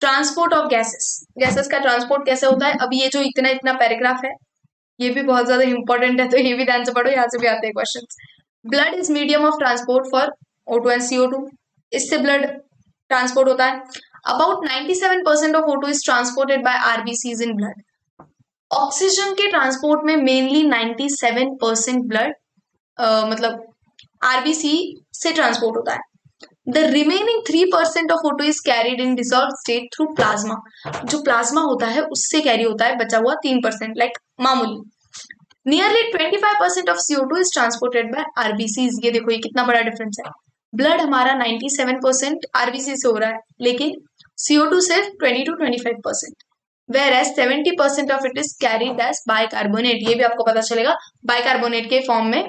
Transport of gases, gases का transport कैसे होता है। अब ये जो इतना इतना पैराग्राफ है ये भी बहुत ज्यादा इंपॉर्टेंट है, तो ये भी ध्यान से पढ़ो, यहाँ से भी आते हैं question. Blood is medium of transport for O2 and CO2, इससे ब्लड ट्रांसपोर्ट होता है। About 97% of O2 is transported by RBCs in blood. Oxygen के ट्रांसपोर्ट में मेनली 97% ब्लड मतलब आरबीसी से ट्रांसपोर्ट होता है। The remaining 3% of O2 is carried in dissolve state through plasma, जो प्लाज्मा होता है उससे कैरी होता है बचा हुआ 3%, लाइक मामूली। Nearly 25% of CO2 is transported by RBCs. ये देखो ये कितना बड़ा डिफरेंस है। ब्लड हमारा 97% आरबीसी से हो रहा है, लेकिन CO2 सिर्फ 20 to 25%, whereas 70% of it is carried as bicarbonate. ये भी आपको पता चलेगा, बाइकार्बोनेट के फॉर्म में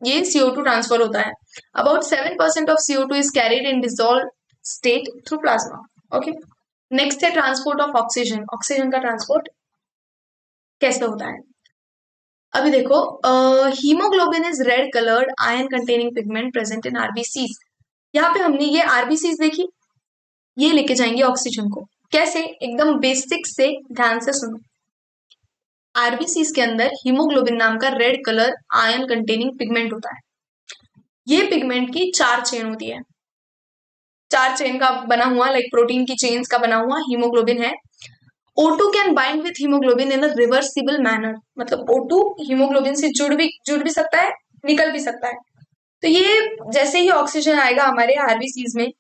ये CO2 ट्रांसफर होता है। About 7% of CO2 is carried in dissolve state through plasma. Okay, next है ट्रांसपोर्ट ऑफ ऑक्सीजन। ऑक्सीजन का ट्रांसपोर्ट कैसे होता है, अभी देखो। Haemoglobin is red coloured ion containing pigment present in RBCs. यहाँ पे हमने ये आरबीसीज देखी, ये लेके जाएंगे ऑक्सीजन को कैसे, एकदम बेसिक से ध्यान से सुनो। आरबीसीज के अंदर हीमोग्लोबिन नाम का red colour ion containing pigment होता है। ये पिगमेंट की 4 चेन होती है, 4 चेन का बना हुआ, लाइक प्रोटीन की चेन्स का बना हुआ हीमोग्लोबिन है। O2 can bind with haemoglobin in a reversible manner, मतलब O2 हीमोग्लोबिन से जुड़ भी सकता है, निकल भी सकता है। तो ये जैसे ही ऑक्सीजन आएगा हमारे आरबीसीज में,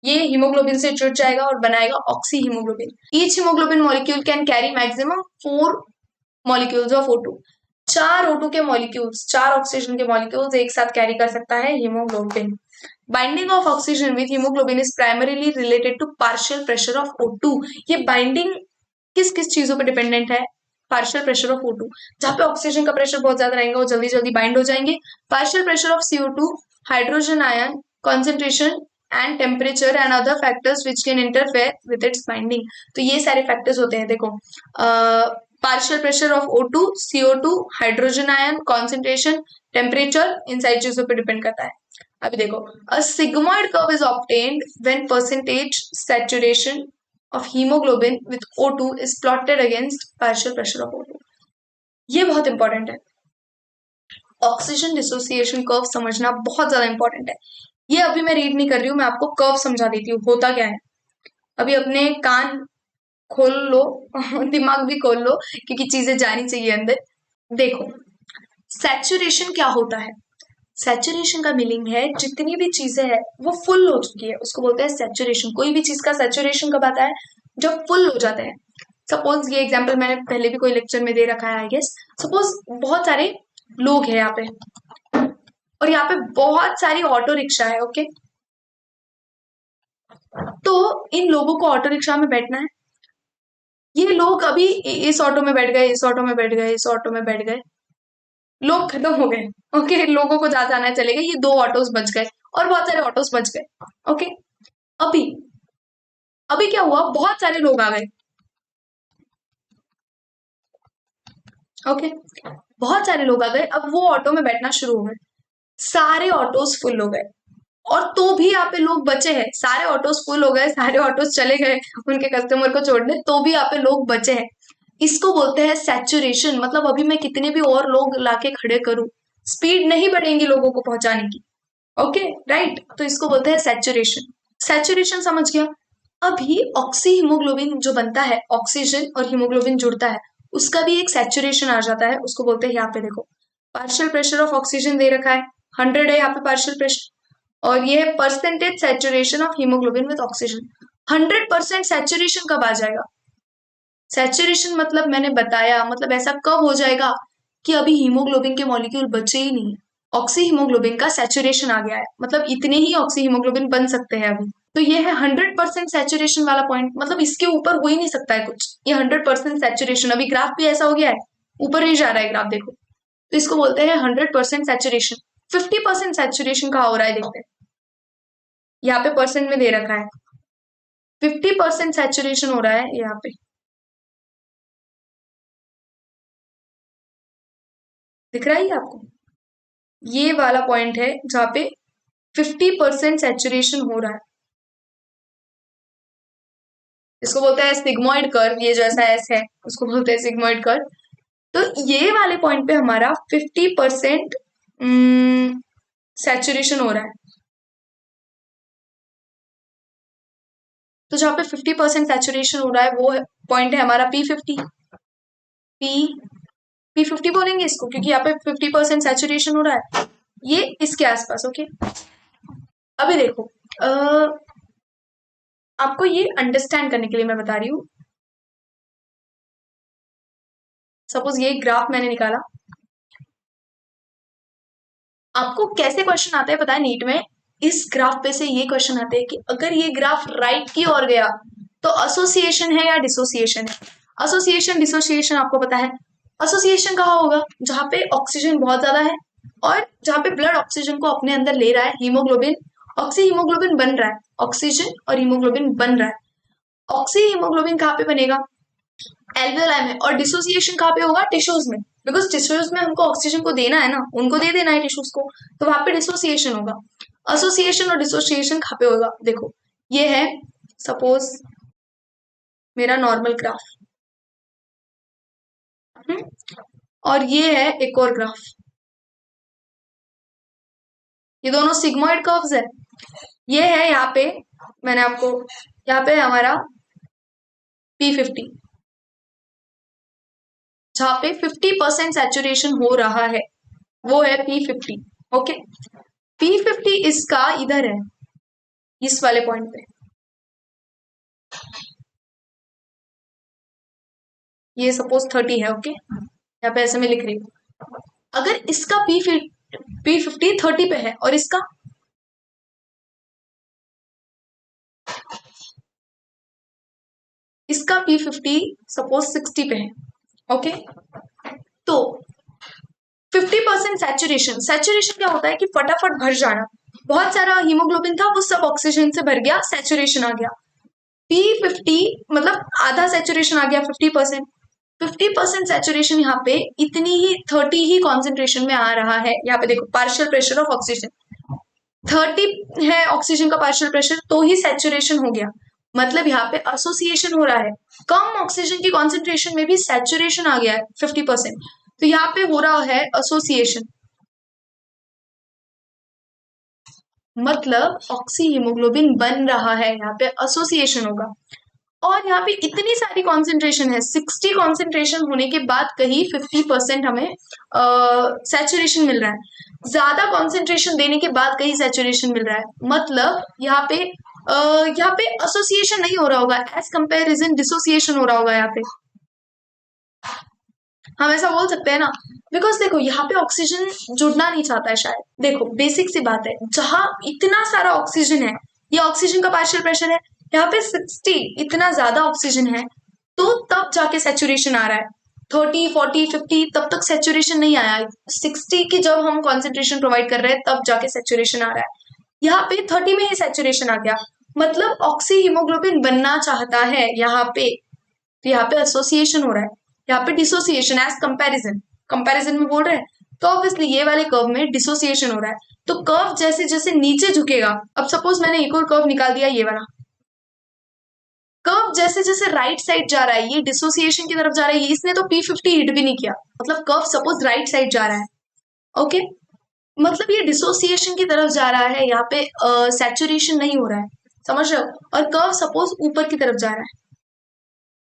ये हीमोग्लोबिन से जुड़ जाएगा और बनाएगा oxy haemoglobin. Each haemoglobin molecule can carry maximum 4 molecules of O2। 4 O2 के मॉलिक्यूल्स, 4 ऑक्सीजन के मॉलिक्यूल्स एक साथ कैरी कर सकता है haemoglobin. Binding of oxygen with haemoglobin is primarily related to partial pressure of O2। ये बाइंडिंग किस किस चीजों पर डिपेंडेंट है, पार्शियल प्रेशर ऑफ O2। जहां पे ऑक्सीजन का प्रेशर बहुत ज्यादा रहेगा वो जल्दी जल्दी बाइंड हो जाएंगे। Partial pressure of CO2, hydrogen ion concentration and temperature and other factors which can interfere with its binding. तो ये सारे फैक्टर्स होते हैं, देखो partial pressure of O2, CO2, hydrogen ion concentration, temperature, इन सारी चीजों पर डिपेंड करता है। अभी देखो, a sigmoid curve is obtained when percentage saturation of hemoglobin with O2 is plotted against partial pressure of O2। ये बहुत इंपॉर्टेंट है, ऑक्सीजन डिसोसिएशन कर्व समझना बहुत ज्यादा इंपॉर्टेंट है। ये अभी मैं रीड नहीं कर रही हूँ, मैं आपको कर्व समझा देती हूँ होता क्या है। अभी अपने कान खोल लो दिमाग भी खोल लो, क्योंकि चीजें जानी चाहिए अंदर। देखो, सैचुरेशन क्या होता है। सैचुरेशन का मीनिंग है जितनी भी चीजें है वो फुल हो चुकी है, उसको बोलते हैं सैचुरेशन। कोई भी चीज का सैचुरेशन कब आता है, जब फुल हो जाता है। सपोज ये एग्जांपल मैंने पहले भी कोई लेक्चर में दे रखा है आई गेस। सपोज बहुत सारे लोग हैं यहाँ पे, और यहाँ पे बहुत सारी ऑटो रिक्शा है, ओके। तो इन लोगों को ऑटो रिक्शा में बैठना है। ये लोग अभी इस ऑटो में बैठ गए, इस ऑटो में बैठ गए, इस ऑटो में बैठ गए, लोग खत्म हो गए, ओके। लोगों को जहां जाना चले गए, ये 2 ऑटोस बच गए और बहुत सारे ऑटोस बच गए, ओके। अभी अभी क्या हुआ, बहुत सारे लोग आ गए, ओके। बहुत सारे लोग आ गए, अब वो ऑटो में बैठना शुरू हो गए, सारे ऑटोस फुल हो गए। और तो भी यहाँ पे लोग बचे हैं, सारे ऑटोस फुल हो गए, सारे ऑटोस चले गए उनके कस्टमर को छोड़ने, तो भी यहाँ पे लोग बचे हैं। इसको बोलते हैं सैचुरेशन। मतलब अभी मैं कितने भी और लोग लाके खड़े करूं, स्पीड नहीं बढ़ेंगी लोगों को पहुंचाने की, ओके राइट। तो इसको बोलते हैं सैचुरेशन। सैचुरेशन समझ गया। अभी ऑक्सी हीमोग्लोबिन जो बनता है, ऑक्सीजन और हीमोग्लोबिन जुड़ता है, उसका भी एक सैचुरेशन आ जाता है, उसको बोलते हैं, यहाँ पे देखो पार्शियल प्रेशर ऑफ ऑक्सीजन दे रखा है 100 है यहाँ पे पार्शियल प्रेशर, और ये है percentage saturation of haemoglobin with oxygen. 100% saturation कब आ जाएगा, सैचुरेशन मतलब मैंने बताया, मतलब ऐसा कब हो जाएगा कि अभी हीमोग्लोबिन के मॉलिक्यूल बचे ही नहीं है, ऑक्सी हीमोग्लोबिन का सैचुरेशन आ गया है, मतलब इतने ही ऑक्सी हीमोग्लोबिन बन सकते हैं अभी। तो ये है 100% सैचुरेशन वाला पॉइंट, मतलब इसके ऊपर हो ही नहीं सकता है कुछ, ये 100% सैचुरेशन। अभी ग्राफ भी ऐसा हो गया है, ऊपर ही जा रहा है ग्राफ, देखो। तो इसको बोलते हैं 100% सैचुरेशन। 50% सैचुरेशन कहाँ हो रहा है, देखते हैं, यहाँ पे परसेंट में दे रखा है 50% सैचुरेशन हो रहा है यहाँ पे, दिख रहा है ये आपको, ये वाला पॉइंट है जहां पे 50% सैचुरेशन हो रहा है। इसको बोलते हैं सिग्मोइड कर्व, ये जो ऐसा एस है उसको बोलते हैं सिग्मोइड कर्व। तो ये वाले पॉइंट पे हमारा 50% सैचुरेशन हो रहा है। तो जहाँ पे 50% सैचुरेशन हो रहा है वो पॉइंट है हमारा P50। P50 बोलेंगे इसको, क्योंकि यहाँ पे 50% सैचुरेशन हो रहा है, ये इसके आसपास। ओके, अभी देखो, आपको ये अंडरस्टैंड करने के लिए मैं बता रही हूँ। सपोज ये ग्राफ मैंने निकाला, आपको कैसे क्वेश्चन आता है पता है नीट में? इस ग्राफ पे से ये क्वेश्चन आते हैं कि अगर ये ग्राफ राइट की ओर गया तो एसोसिएशन है या डिसोसिएशन है। एसोसिएशन डिसोसिएशन आपको पता है। एसोसिएशन कहाँ होगा? जहाँ पे ऑक्सीजन बहुत ज्यादा है और जहाँ पे ब्लड ऑक्सीजन को अपने अंदर ले रहा है, हीमोग्लोबिन, ऑक्सी हीमोग्लोबिन बन रहा है, ऑक्सीजन और हीमोग्लोबिन बन रहा है। ऑक्सी हीमोग्लोबिन कहाँ पे बनेगा? एल्वियोलाई में। और डिसोसिएशन कहाँ पे होगा? टिश्यूज में, बिकॉज टिश्यूज में हमको ऑक्सीजन को देना है ना, उनको दे देना है टिश्यूज को, तो वहां पे डिसोसिएशन होगा। एसोसिएशन और डिसोसिएशन कहाँ पे होगा? देखो, ये है सपोज मेरा नॉर्मल ग्राफ, और ये है एक और ग्राफ। ये दोनों सिग्मोइड कर्व्स है। ये है यहाँ पे, मैंने आपको यहाँ पे हमारा P50, जहाँ पे 50% सैचुरेशन हो रहा है, वो है P50। ओके, P50 इसका इधर है, इस वाले पॉइंट पे। ये सपोज 30 है। ओके, यहाँ पे ऐसे में लिख रही हूँ। अगर इसका P50 30 पे है और इसका P50 सपोज 60 पे है। ओके, तो 50% सैचुरेशन, सैचुरेशन क्या होता है कि फटाफट भर जाना। बहुत सारा हीमोग्लोबिन था, वो सब ऑक्सीजन से भर गया, सैचुरेशन आ गया। P50 मतलब आधा सैचुरेशन आ गया, 50%। 50% सैचुरेशन यहाँ पे इतनी ही 30 ही कॉन्सेंट्रेशन में आ रहा है। यहाँ पे देखो, पार्शियल प्रेशर ऑफ ऑक्सीजन 30 है, ऑक्सीजन का पार्शियल प्रेशर, तो ही सैचुरेशन हो गया। मतलब यहाँ पे एसोसिएशन हो रहा है, कम ऑक्सीजन की कॉन्सेंट्रेशन में भी सैचुरेशन आ गया है 50%, तो यहाँ पे हो रहा है एसोसिएशन। मतलब ऑक्सी हीमोग्लोबिन बन रहा है, यहाँ पे एसोसिएशन होगा। और यहाँ पे इतनी सारी कॉन्सेंट्रेशन है, 60 कॉन्सेंट्रेशन होने के बाद कहीं 50% हमें सैचुरेशन मिल रहा है। ज्यादा कॉन्सेंट्रेशन देने के बाद कहीं सैचुरेशन मिल रहा है, मतलब यहाँ पे एसोसिएशन नहीं हो रहा होगा, एज कंपेरिजन डिसोसिएशन हो रहा होगा यहाँ पे। हम ऐसा बोल सकते हैं ना, बिकॉज देखो यहाँ पे ऑक्सीजन जुड़ना नहीं चाहता है शायद। देखो बेसिक सी बात है, जहां इतना सारा ऑक्सीजन है, ये ऑक्सीजन का पार्शियल प्रेशर है, यहाँ पे 60, इतना ज्यादा ऑक्सीजन है, तो तब जाके सैचुरेशन आ रहा है। 30, 40, 50 तब तक सैचुरेशन नहीं आया, 60 की जब हम कॉन्सेंट्रेशन प्रोवाइड कर रहे हैं तब जाके सैचुरेशन आ रहा है। यहाँ पे 30 में ही सैचुरेशन आ गया, मतलब ऑक्सी हीमोग्लोबिन बनना चाहता है यहाँ पे, तो यहाँ पे एसोसिएशन हो रहा है, यहाँ पे डिसोसिएशन एज कंपैरिजन, कंपैरिजन में बोल रहे हैं, तो ऑब्वियसली ये वाले कर्व में डिसोसिएशन हो रहा है। तो कर्व जैसे जैसे नीचे झुकेगा, अब सपोज मैंने एक और कर्व निकाल दिया, ये वाला कर्व जैसे जैसे राइट साइड जा रहा है, ये डिसोसिएशन की तरफ जा रहा है, इसने तो P50 हिट भी नहीं किया, मतलब कर्व सपोज राइट साइड जा रहा है। ओके, मतलब ये डिसोसिएशन की तरफ जा रहा है, यहाँ पे सैचुरेशन नहीं हो रहा है, समझ रहे हो? और कर्व सपोज ऊपर की तरफ जा रहा है।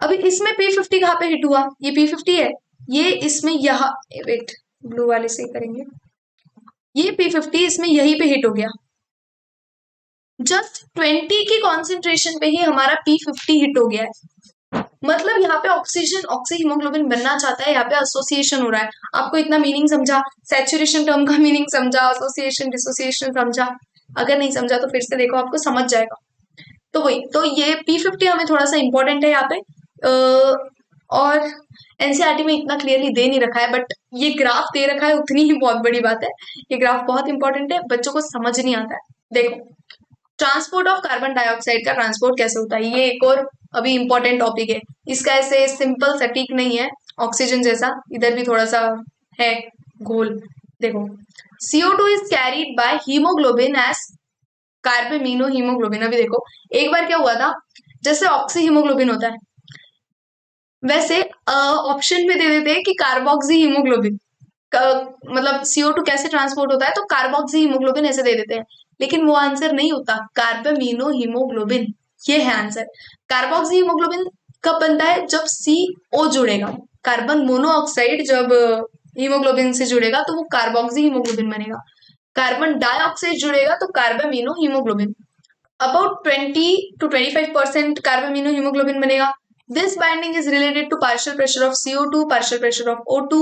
अभी इसमें P50 कहाँ पे हिट हुआ? ये P50 है, ये इसमें यहाँ, वेट ब्लू वाले से ही करेंगे, ये P50 इसमें यहीं पे हिट हो गया। जस्ट 20 की कॉन्सेंट्रेशन पे ही हमारा P50 हिट हो गया है, मतलब यहाँ पे ऑक्सीजन ऑक्सी हीमोग्लोबिन बनना चाहता है, यहाँ पे एसोसिएशन हो रहा है। आपको इतना मीनिंग समझा, सैचुरेशन टर्म का मीनिंग समझा, एसोसिएशन डिसोसिएशन समझा? अगर नहीं समझा तो फिर से देखो, आपको समझ जाएगा। तो वही, तो ये P50 हमें थोड़ा सा इंपॉर्टेंट है यहाँ पे, और एनसीईआरटी में इतना क्लियरली दे नहीं रखा है, बट ये ग्राफ दे रखा है, उतनी ही बहुत बड़ी बात है। ये ग्राफ बहुत इंपॉर्टेंट है, बच्चों को समझ नहीं आता है। देखो, ट्रांसपोर्ट ऑफ कार्बन डाइऑक्साइड का ट्रांसपोर्ट कैसे होता है, ये एक और अभी इंपॉर्टेंट टॉपिक है। इसका ऐसे सिंपल सटीक नहीं है ऑक्सीजन जैसा, इधर भी थोड़ा सा है घोल। देखो, CO2 is carried by haemoglobin as carbamino haemoglobin. अभी देखो, एक बार क्या हुआ था, जैसे ऑक्सी हीमोग्लोबिन होता है, वैसे ऑप्शन में दे देते हैं कि कार्बोक्सी हीमोग्लोबिन, मतलब CO2 कैसे ट्रांसपोर्ट होता है, तो कार्बोक्सी हीमोग्लोबिन ऐसे दे देते हैं, लेकिन वो आंसर नहीं होता, कार्बामिनो हीमोग्लोबिन ये है आंसर। कार्बोक्सी हीमोग्लोबिन कब बनता है, जब CO जुड़ेगा, कार्बन मोनोऑक्साइड जब हीमोग्लोबिन से जुड़ेगा तो वो कार्बोक्सी हीमोग्लोबिन बनेगा, कार्बन डाइऑक्साइड जुड़ेगा तो carbamino haemoglobin. About 20 to 25% carbamino haemoglobin बनेगा। This binding is related to partial pressure of CO2, partial pressure of O2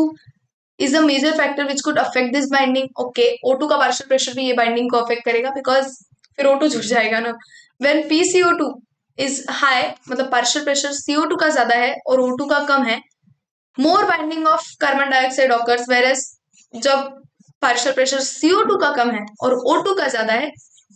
is a major factor which could affect this binding. Okay, O2 का partial pressure भी ये binding को affect करेगा, because फिर O2 जुड़ जाएगा ना। When PCO2 is high, मतलब पार्शियल प्रेशर CO2 का ज्यादा है और O2 का कम है, more binding of carbon dioxide occurs, whereas जब पार्शियल प्रेशर CO2 का कम है और O2 का ज्यादा है,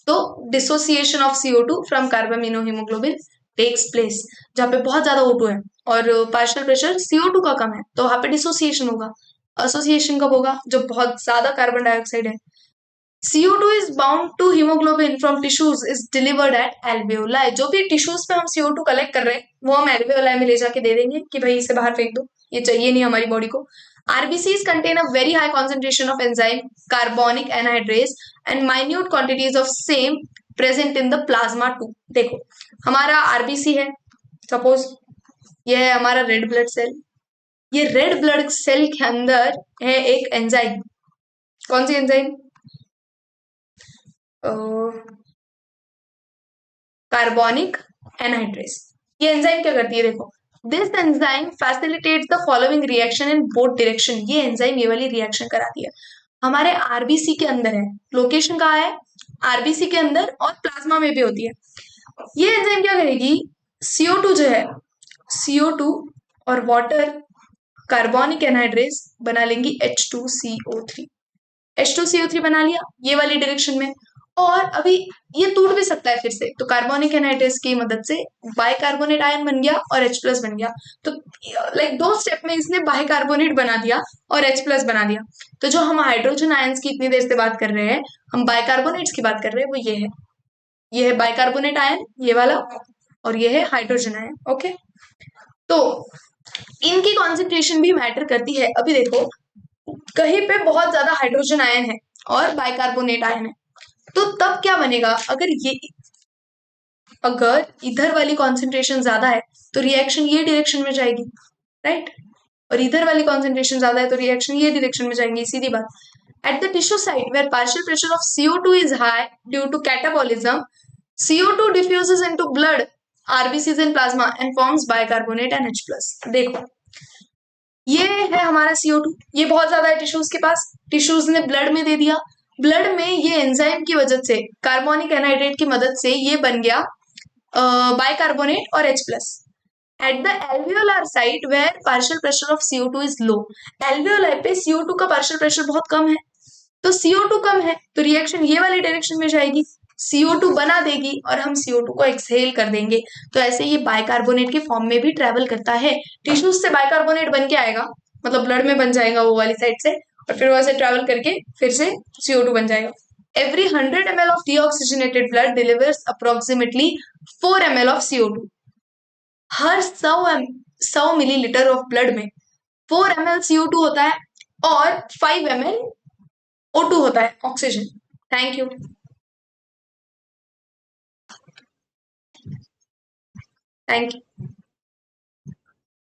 तो dissociation of CO2 from carbamino haemoglobin takes place. जहाँ पे बहुत ज्यादा O2 है और पार्शियल प्रेशर CO2 का कम है, तो वहां पे डिसोसिएशन होगा। एसोसिएशन कब होगा, जब बहुत ज्यादा कार्बन डाइऑक्साइड है। CO2 is bound to hemoglobin from tissues is delivered at alveoli। जो भी टिश्यूज पे हम CO2 कलेक्ट कर रहे हैं वो हम alveoli में ले जाके दे देंगे कि भाई इसे बाहर फेंक दो, ये चाहिए नहीं हमारी बॉडी को। RBCs contain a very high concentration of enzyme carbonic anhydrase and minute quantities of same present in the plasma too। देखो हमारा RBC है, सपोज ये है हमारा रेड ब्लड सेल, ये रेड ब्लड सेल के अंदर है एक एंजाइम, कौन सी एंजाइम, कार्बोनिक एनहाइड्रेस। ये एंजाइम क्या करती है, देखो this enzyme facilitates the following reaction in both direction. ये एंजाइम ये वाली रिएक्शन कराती है, हमारे आरबीसी के अंदर है, लोकेशन कहाँ है, आरबीसी के अंदर और प्लाज्मा में भी होती है। ये एंजाइम क्या करेगी, CO2 जो है, CO2 और वाटर कार्बोनिक एनहाइड्रेस बना लेंगी H2CO3। H2CO3 बना लिया ये वाली डायरेक्शन में, और अभी ये टूट भी सकता है फिर से, तो कार्बोनिक एनहाइड्रेस की मदद से बाइकार्बोनेट आयन बन गया और H+ बन गया। तो लाइक दो स्टेप में इसने बाइकार्बोनेट बना दिया और H+ बना दिया। तो जो हम हाइड्रोजन आयंस की इतनी देर से बात कर रहे हैं, हम बाइकार्बोनेट्स की बात कर रहे हैं, वो ये है बाइकार्बोनेट आयन ये वाला, और ये है हाइड्रोजन आयन। ओके, तो इनकी कॉन्सेंट्रेशन भी मैटर करती है। अभी देखो कहीं पे बहुत ज्यादा हाइड्रोजन आयन है और बाइकार्बोनेट आयन है, तो तब क्या बनेगा, अगर इधर वाली कॉन्सेंट्रेशन ज्यादा है तो रिएक्शन ये डायरेक्शन में जाएगी, राइट, और इधर वाली कॉन्सेंट्रेशन ज्यादा है तो रिएक्शन ये डायरेक्शन में जाएंगी, सीधी बात। At the tissue site where partial pressure of CO2 is high due to catabolism, CO2 diffuses into blood, RBCs and plasma and forms bicarbonate and H+। देखो ये है हमारा CO2, ये बहुत ज्यादा है टिश्यूज के पास, टिश्यूज ने ब्लड में दे दिया, ब्लड में ये एंजाइम की वजह से कार्बोनिक एनहाइड्रेट की मदद से ये बन गया बाइकार्बोनेट और H+। At the alveolar site where partial pressure of CO2 is low, alveolar पे CO2 का पार्शियल प्रेशर बहुत कम है, तो CO2 कम है तो रिएक्शन ये वाली डायरेक्शन में जाएगी, CO2 बना देगी और हम CO2 को एक्सहेल कर देंगे, तो ऐसे ये बाइकार्बोनेट के फॉर्म में भी ट्रेवल करता है। टिश्यूज से बाइकार्बोनेट बन के आएगा, मतलब ब्लड में बन जाएगा वो वाली साइड से, और फिर वैसे ट्रेवल करके फिर से CO2 बन जाएगा। Every 100 ml of deoxygenated blood delivers approximately 4 ml of CO2। Her 100 millilitre of blood में 4 ml CO2 होता है और 5 ml O2 होता है, oxygen. Thank you. Thank you.